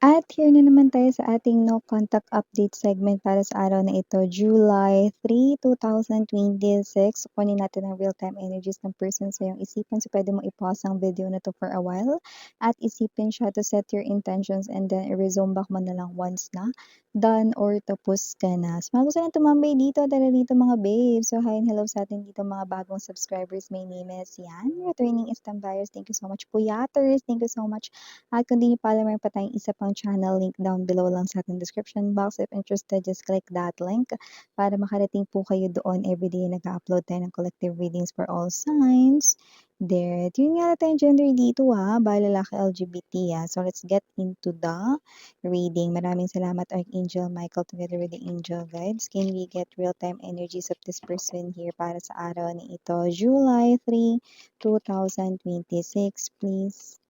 At here na naman tayo sa ating no contact update segment para sa araw na ito, July 3, 2026. Kunin natin ang real-time energies ng person sa iyong isipan. So, pwede mo i-pause ang video na to for a while at isipin siya to set your intentions and then i-resume back mo na lang once na done or tapos ka na. So, mga gusto na tumambay dito, tara dito mga babes. So, hi and hello sa atin dito mga bagong subscribers. My name is Yan, returning Istambayers. Thank you so much, Puyaters. Thank you so much. At kung di nyo pa alam, meron pa tayong isa pang channel, link down below lang sa ating description box. If interested, just click that link para makarating po kayo doon. Everyday nag-upload tayo ng collective readings for all signs. There. Yun nga tayong gender dito ba lalaki LGBT So let's get into the reading. Maraming salamat Archangel Michael together with the angel guides. Can we get real-time energies of this person here para sa araw na ito? July 3, 2026, please.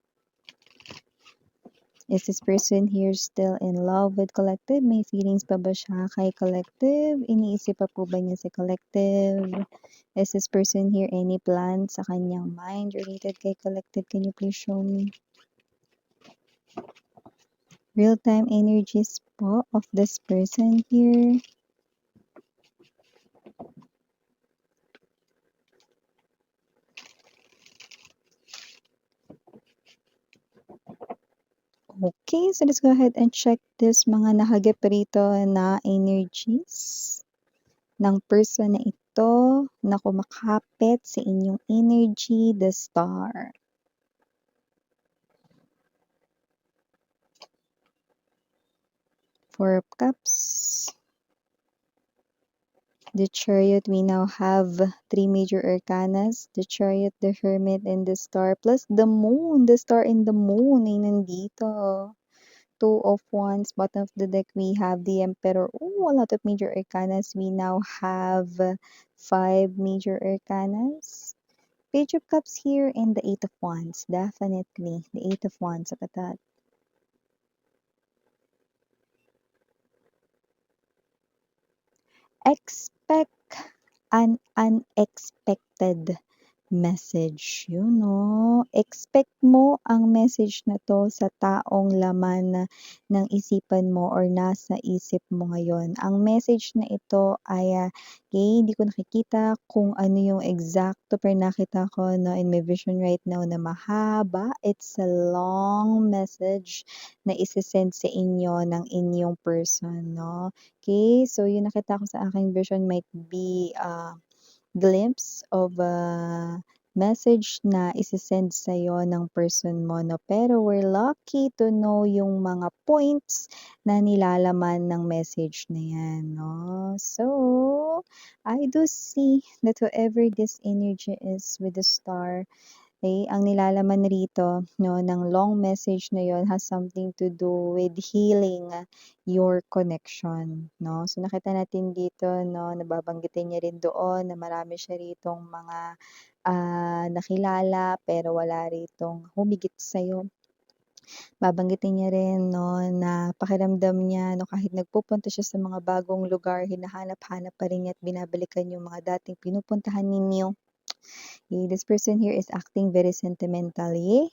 Is this person here still in love with collective? May feelings pa ba siya kay collective? Iniisip pa po ba niya si collective? Is this person here any plan sa kanyang mind related kay collective? Can you please show me? Real-time energies po of this person here. Okay, so let's go ahead and check this mga nakagip rito na energies ng person na ito na kumakapit sa inyong energy, the star. Four of Cups. The Chariot, we now have three major arcanas. The Chariot, the Hermit, and the Star. Plus the Moon. The Star and the Moon ay nandito. Two of Wands. Bottom of the deck, we have the Emperor. Oh, a lot of major arcanas. We now have five major arcanas. Page of Cups here and the Eight of Wands. Definitely. The Eight of Wands. Look at that. Expect an unexpected message. Yun, no? Expect mo ang message na to sa taong laman ng isipan mo or nasa isip mo ngayon. Ang message na ito ay, okay, hindi ko nakikita kung ano yung exacto pero nakita ko no, in my vision right now na mahaba. It's a long message na isesend sa inyo ng inyong person, no? Okay, so yung nakita ko sa aking vision might be glimpse of a message na isesend sa'yo ng person mo, no? Pero we're lucky to know yung mga points na nilalaman ng message na yan, no? So, I do see that whoever this energy is with the star, okay, ang nilalaman rito no, ng long message na yon has something to do with healing your connection. No? So nakita natin dito, no, nababanggitin niya rin doon na marami siya ritong mga nakilala pero wala ritong humigit sa'yo. Babanggitin niya rin no, na pakiramdam niya no, kahit nagpupunta siya sa mga bagong lugar, hinahanap-hanap pa rin niya at binabalikan yung mga dating pinupuntahan ninyo. Okay, this person here is acting very sentimentally.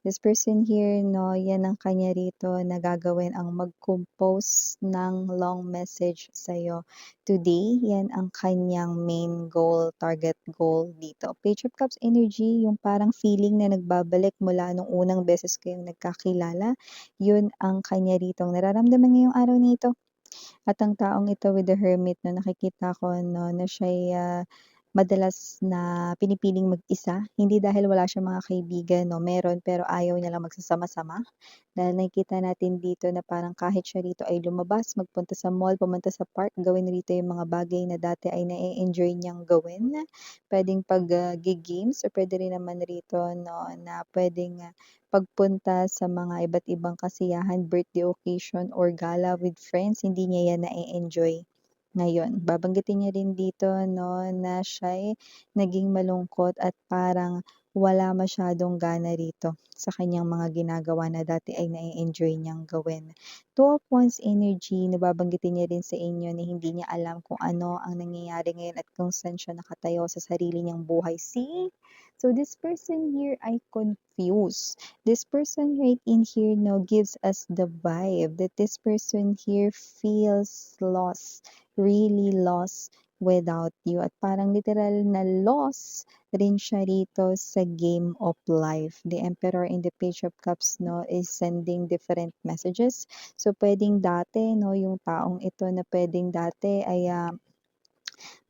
This person here, no, yan ang kanya rito na gagawin ang mag-compose ng long message sa'yo. Today, yan ang kanyang main goal, target goal dito. Page of Cups energy, yung parang feeling na nagbabalik mula nung unang beses kayong nagkakilala. Yun ang kanya rito. Nararamdaman ngayong araw nito. At ang taong ito with the Hermit na nakikita ko no, na siya'y madalas na pinipiling mag-isa. Hindi dahil wala siyang mga kaibigan, no, meron pero ayaw niya lang magsasama-sama. Dahil nakikita natin dito na parang kahit siya rito ay lumabas, magpunta sa mall, pumunta sa park, gawin rito yung mga bagay na dati ay na-enjoy niyang gawin. Pwedeng pag-games or pwede rin naman rito no, na pwedeng pagpunta sa mga iba't ibang kasiyahan, birthday occasion or gala with friends, hindi niya yan na-enjoy ngayon. Babanggitin niya rin dito no, na siya'y naging malungkot at parang wala masyadong gana rito sa kanyang mga ginagawa na dati ay na-e-enjoy niyang gawin. Two of Wands energy, nababanggitin niya rin sa inyo na hindi niya alam kung ano ang nangyayari ngayon at kung saan siya nakatayo sa sarili niyang buhay. See? So this person here ay confused. This person right in here no gives us the vibe that this person here feels lost, really lost without you. At parang literal na lost rin siya rito sa game of life. The Emperor in the Page of Cups no is sending different messages. So pwedeng dati no yung taong ito na pwedeng dati ay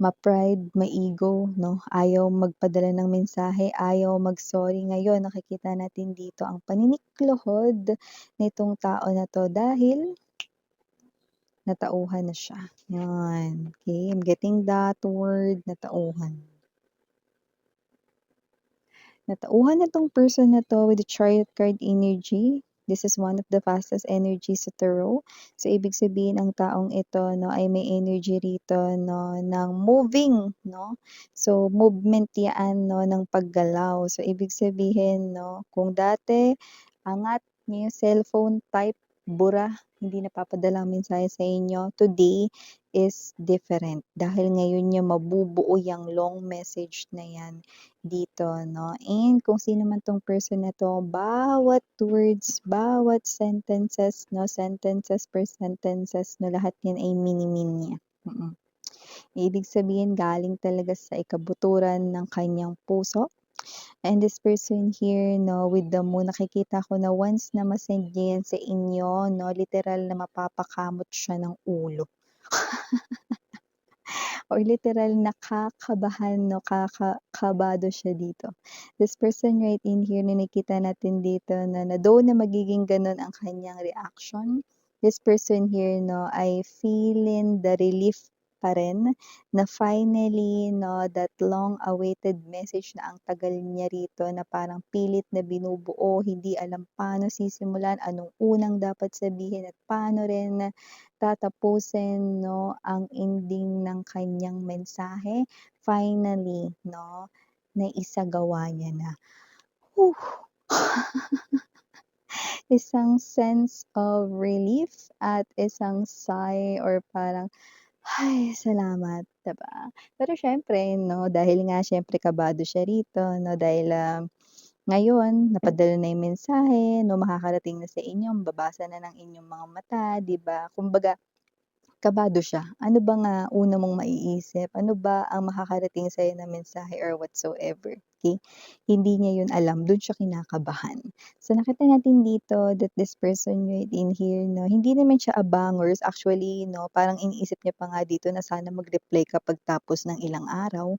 ma-pride, ma-ego, no? Ayaw magpadala ng mensahe, ayaw mag-sorry. Ngayon, nakikita natin dito ang paniniklohod nitong tao na to dahil natauhan na siya. Yan. Okay, I'm getting that word, natauhan. Natauhan na tong person na to with the Chariot card energy. This is one of the fastest energies sa tarot. So, ibig sabihin ang taong ito no, ay may energy rito no, ng moving. No? So, movement yan no, ng paggalaw. So, ibig sabihin, no, kung dati angat niyo yung cellphone type, bura, hindi napapadala ang mensahe sa inyo. Today is different. Dahil ngayon niya mabubuo yung long message na yan dito, no? And kung sino man tong person na to, bawat words, bawat sentences, no? Sentences per sentences, no? Lahat yan ay mini-mean niya. Ibig sabihin, galing talaga sa ikabuturan ng kanyang puso. And this person here, no, with the moon, nakikita ko na once na masend niya yan sa inyo, no, literal na mapapakamot siya ng ulo. Or literal nakakabahan, no, kabado siya dito. This person right in here na nakita natin dito na though na magiging ganun ang kanyang reaction, this person here, no, ay feeling the relief pa rin na finally, no, that long-awaited message na ang tagal niya rito na parang pilit na binubuo, hindi alam paano sisimulan, anong unang dapat sabihin at paano rin tatapusin 'no, ang ending ng kanyang mensahe. Finally 'no, naisagawa niya na. Whew! Isang sense of relief at isang sigh or parang, "Ay, salamat." 'Di ba? Pero siyempre 'no, dahil nga siyempre kabado siya rito 'no, dahil, ngayon napadala na yung mensahe 'no, makakarating na sa inyo, mababasa na ng inyong mga mata, 'di ba? Kumbaga kabado siya. Ano bang, una mong maiisip? Ano ba ang makakarating sa'yo na mensahe or whatsoever, okey? Hindi niya yun alam, dun siya kinakabahan. So, nakita natin dito that this person right in here 'no, hindi naman siya abangers, actually 'no, parang iniisip niya pa nga dito na sana mag-reply ka pagtapos ng ilang araw.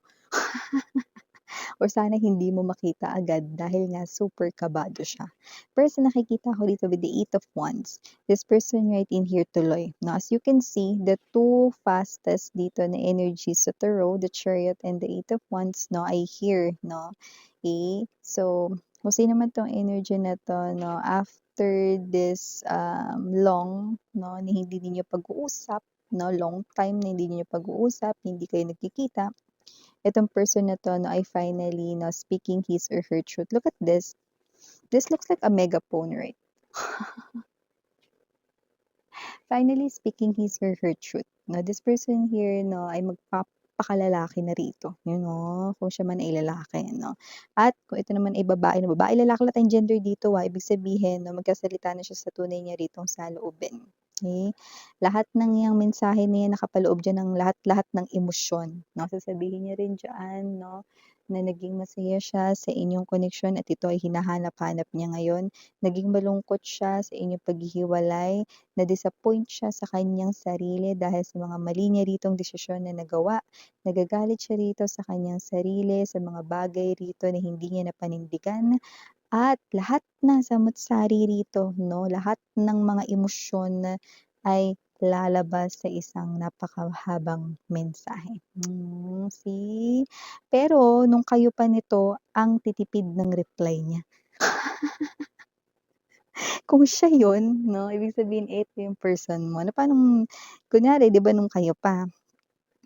Or sana hindi mo makita agad dahil nga super kabado siya. Pero sa nakikita ko dito with the Eight of Wands, this person right in here tuloy. Now, as you can see, the two fastest dito na energies sa tarot, the Chariot and the Eight of Wands, no, ay here, no. Okay? So, kung sino man tong energy na to, no, after this long, no, na hindi ninyo pag-uusap, no, long time na hindi niyo pag-uusap, hindi kayo nagkikita, itong person na 'to 'no, ay finally 'no, speaking his or her truth. Look at this. This looks like a megaphone, right? Finally speaking his or her truth. No, this person here 'no, ay magpapakalalaki na rito, you know, kung siya man ay lalaki 'no. At kung ito naman ay babae na babae, lalaki lahat ang gender dito, ibig sabihin 'no, magkasalita na siya sa tunay niya ritong saloobin, okey? Lahat ng 'yang mensahe na 'yan nakapaloob diyan ng lahat-lahat ng emosyon 'no, sasabihin niya rin diyan 'no, na naging masaya siya sa inyong koneksyon at ito ay hinahanap-hanap niya ngayon. Naging malungkot siya sa inyong paghihiwalay, na-disappoint siya sa kanyang sarili dahil sa mga mali niya ritong desisyon na nagawa. Nagagalit siya rito sa kanyang sarili, sa mga bagay rito na hindi niya napanindigan. At lahat na samut-sari rito, no, lahat ng mga emosyon ay lalabas sa isang napakahabang mensahe. See? Pero nung kayo pa nito ang titipid ng reply niya. Kung siya yun 'no, ibig sabihin ito yung person mo na parang kunyari 'di ba nung kayo pa,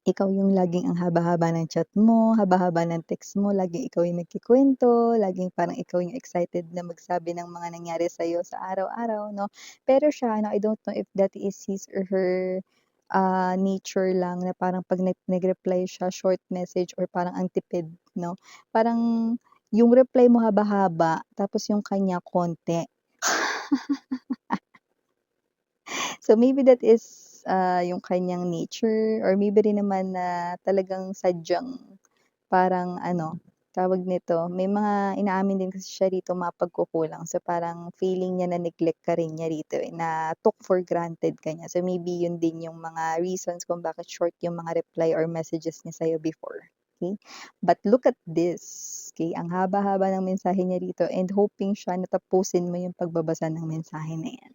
ikaw yung laging ang haba-haba ng chat mo, haba-haba ng text mo, laging ikaw yung nagkukuwento, laging parang ikaw yung excited na magsabi ng mga nangyari sa'yo sa araw-araw 'no. Pero siya 'no, I don't know if that is his or her, nature lang na parang 'pag nag-reply siya short message or parang ang tipid 'no. Parang yung reply mo haba-haba tapos yung kanya konti. So, maybe that is, yung kanyang nature or maybe rin naman na talagang sadyang parang ano, tawag nito, may mga inaamin din kasi siya rito mga pagkukulang. So, parang feeling niya na neglect ka rin niya rito, eh, na took for granted ka niya. So, maybe yun din yung mga reasons kung bakit short yung mga reply or messages niya sa'yo before, okey? But look at this, okey, ang haba-haba ng mensahe niya rito and hoping siya na tapusin mo yung pagbabasa ng mensahe na yan.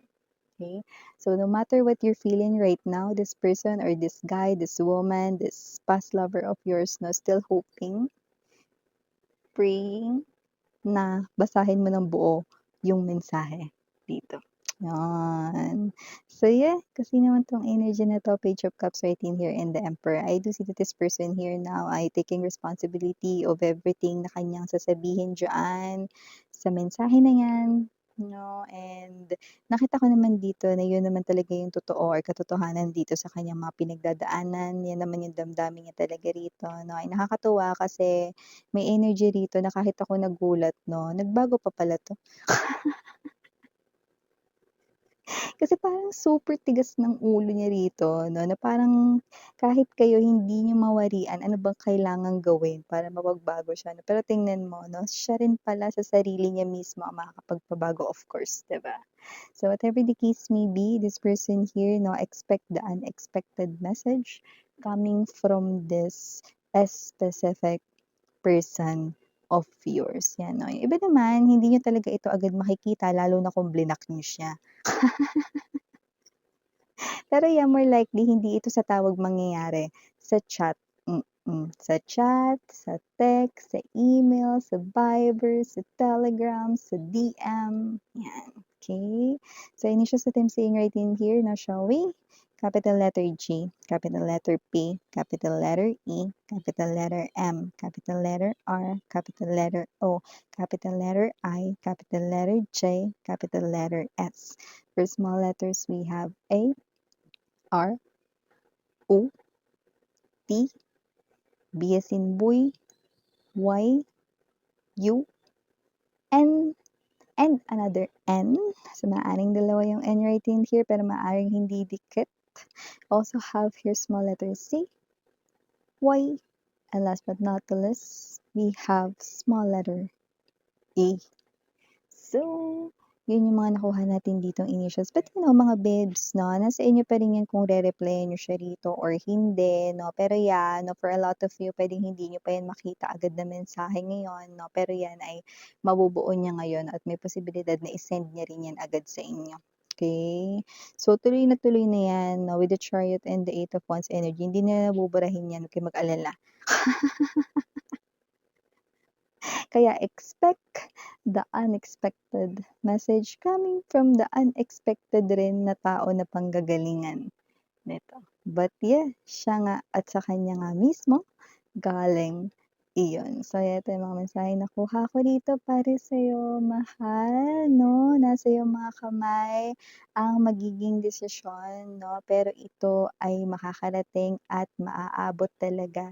Okay? So no matter what you're feeling right now, this person or this guy, this woman, this past lover of yours, no, still hoping, praying na basahin mo ng buo yung mensahe dito. Yan. So yeah, kasi naman tong energy na to, Page of Cups right in here and the Emperor. I do see that this person here now ay taking responsibility of everything na kanyang sasabihin dyan sa mensahe na yan. No, and nakita ko naman dito na yun naman talaga yung totoo or katotohanan dito sa kanyang mga pinagdadaanan. Yan naman yung damdamin niya talaga rito. No, ay nakakatuwa kasi may energy rito na kahit ako nagulat 'no, nagbago pa pala 'to. Kasi parang super tigas ng ulo niya rito 'no, na parang kahit kayo hindi niyo mawarian ano bang kailangang gawin para mapagbago siya 'no. Pero tingnan mo 'no, siya rin pala sa sarili niya mismo ang makakapagpabago of course, 'di ba? So whatever the case may be, this person here 'no, expect the unexpected message coming from this specific person of yours, 'yan 'no. Yung iba naman hindi niyo talaga ito agad makikita lalo na kung blinak niyo siya. Pero yeah, more likely hindi ito sa tawag mangyayari, sa chat, Sa chat, sa text, sa email, sa Viber, sa Telegram, sa DM, 'yan, okay. So initials that I'm seeing right in here, now shall we? Capital letter G, capital letter P, capital letter E, capital letter M, capital letter R, capital letter O, capital letter I, capital letter J, capital letter S. For small letters, we have A, R, O, T, B as in boy, Y, U, N, and another N. So, maaaring dalawa yung N right in here, pero maaaring hindi dikit. Also have here small letter C, Y, and last but not the least, we have small letter E. So, yun yung mga nakuha natin ditong initials. But mga babes, no, nasa inyo pa rin yan kung re-replyan nyo siya rito or hindi, no. Pero yan, no, for a lot of you, pwedeng hindi nyo pa yan makita agad na mensahe ngayon, no. Pero yan ay mabubuo niya ngayon at may posibilidad na isend niya rin yan agad sa inyo. Okay? So, tuloy na yan, no, with the Chariot and the Eight of Wands energy. Hindi na nabuburahin yan, huwag kayong mag-alala. Kaya expect the unexpected message coming from the unexpected rin na tao na panggagalingan nito. But yeah, siya nga at sa kanya nga mismo galing iyon. So, ito yung mga mensahe na nakuha ko dito para sa'yo, mahal, no? Nasa iyong mga kamay ang magiging desisyon, no? Pero ito ay makakarating at maaabot talaga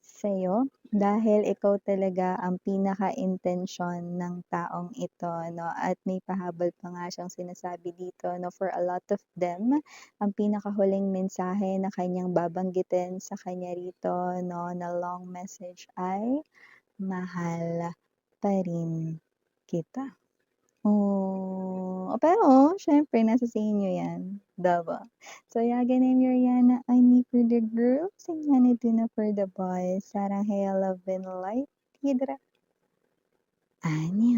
sa'yo dahil ikaw talaga ang pinaka-intensyon ng taong ito, no? At may pahabol pa nga siyang sinasabi dito, no? For a lot of them, ang pinakahuling mensahe na kanyang babanggitin sa kanya rito, no, na long message ay, "Mahal pa rin kita." Oh, pero siyempre nasa sa inyo 'yan, 'di ba? So yeah, again, I'm Yuriana, I'm for the girls, and yan ito na for the boys. Sarang hey, love and light, hidra. Anya.